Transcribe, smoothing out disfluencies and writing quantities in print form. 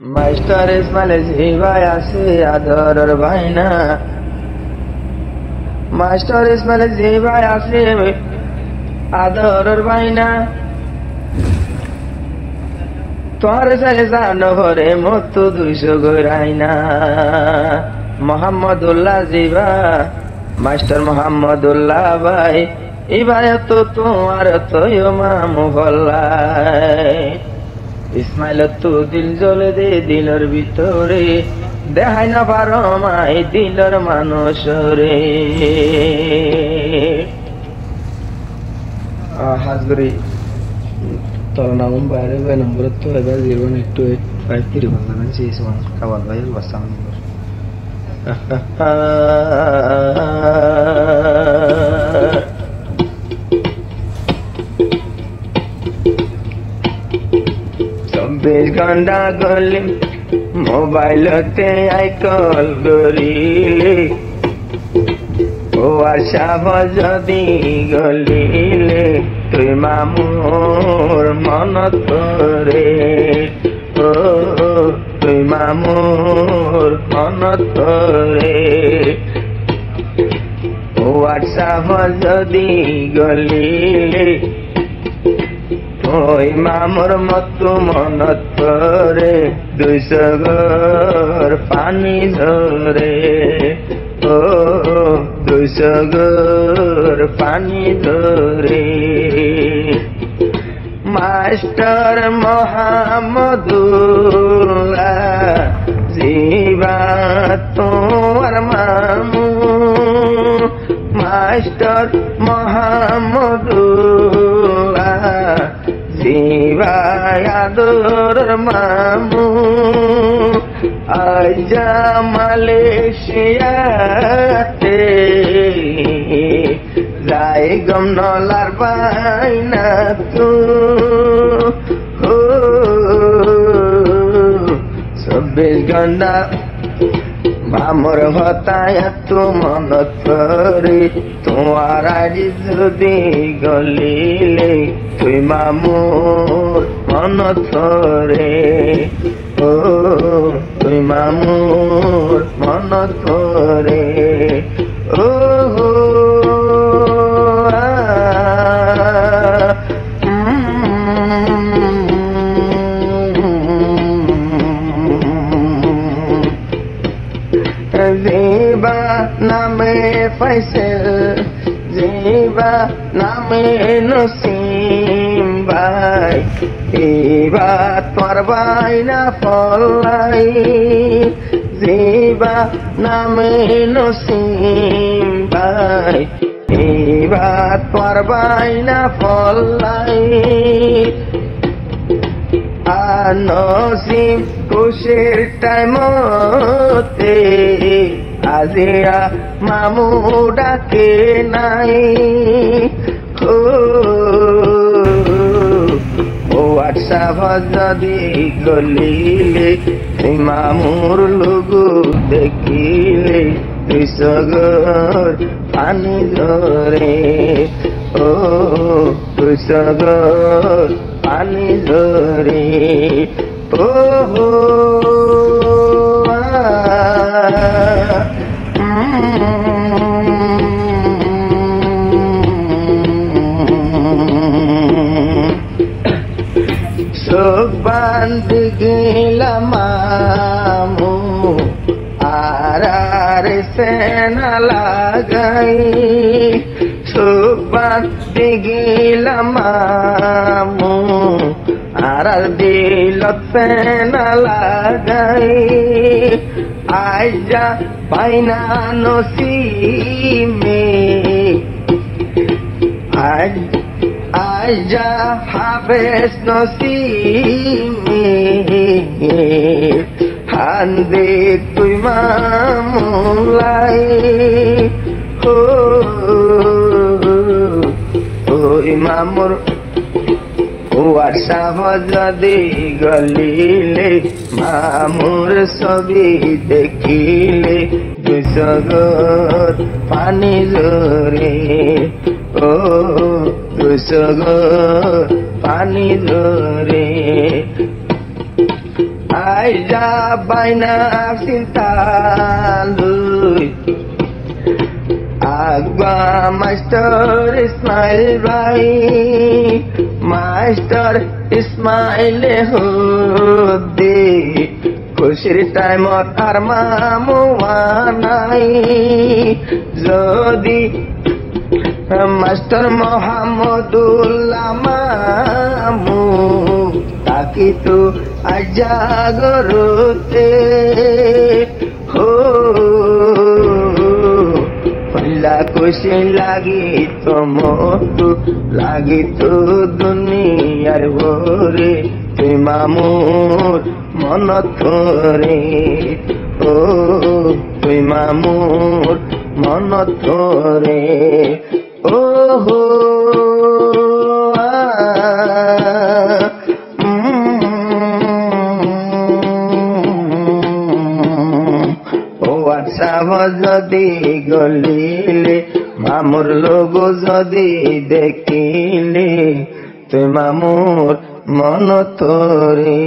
Master Ismail জিভাই আছে আদরের ভাইনা, master Ismail জিভাই আছে আদরের ভাইনা। তোর ছেলে জানো হরে মত 200 গরাইনা। মোহাম্মদুল্লাহ জিবা মাস্টার মোহাম্মদুল্লাহ ভাই, এবার তো তোমার তোয় মামু বল্লাই। ইসমাইল তো দিল জ্বলে দে দিলর ভিতরে, দেখাই না পারো মাই দিলর মানুষ রে। হাজগরি তোর নাম বাইরে ভাই নম্বর তো এবার 01853 বললাম সিএস1 কাওয়াল ভাই ওয়াসাম নম্বর। চব্বিশ ঘন্টা গলি মোবাইলতে আই কল করিলে, ও আশা যদি গলিলে তুই মামুর মনত করে, ও তুই মামুর মনত করে। ও আশা যদি গলিলে ওই মামুর মত মনত করে, 200 ঘর পানি ধরে, ও 200 ঘর পানি ধরে। মাস্টার মোহাম্মদুল্লাহ জিবা তোমার মামু, মাস্টার মোহাম্মদুল্লাহ জিবা আদর মামু। আইজা মালয়েশিয়াতে যাই গম নলার বাইনা তু, 24 ঘন্টা মামুর হতায় তু মনত করে। তোমার আড়ি যদি গলিলে তুই মামুর মনত করে, ও তুই মামুর মনত করে। ও জিবা নামে ফয়সল, জিবা নামে নসিম ভাই, এবার তোর বাইনা ফলাই। জিবা নামে নসিম ভাই, এবার তোর বাইনা ফলাই। নসিম খুশির টাইমতে আজিয়া মামু ডাকে নাই, ও হোয়াটসঅ্যাপ যদি গলিলে মামুর লুগু দেখিলে 200 ঘর পানি ধরে, ও 200 ঘর পানি ধরে। ও চোখ বান্ধি গেলাম মামু আর সেনা লাগাই, চোখ বান্ধি গেলাম মামু আর দিল সেনা লাগাই। আইজা পাইনা নসিমে, আইজা হাফেজ নসিমে, হান্দে তুই মামুলাই। ওই মামুর হোয়াটসঅ্যাপ যদি গলিলে মামুর ছবি দেখিলে 200 ঘর পানি ধরে, ও 200 ঘর পানি ধরে। আইজা বাইনা চিন্তা লুই আগবা মাস্টার ইসমাইল ভাই মাস্টার ইসমাইল হদে খুশির টাইমত আর মামু নাই যদি মাস্টার মোহাম্মদুল্লাহ মামু তাকি তো আজাগরতে হো পল্লা খুশি লাগিত মতো লাগিত দুনিয়ার ভরে তুই মামুর মনত রে ও তুই মামুর মনত রে ও হো যদি গলিলে মামুর লোক যদি দেখিলে তুই মামুর মন তোরে।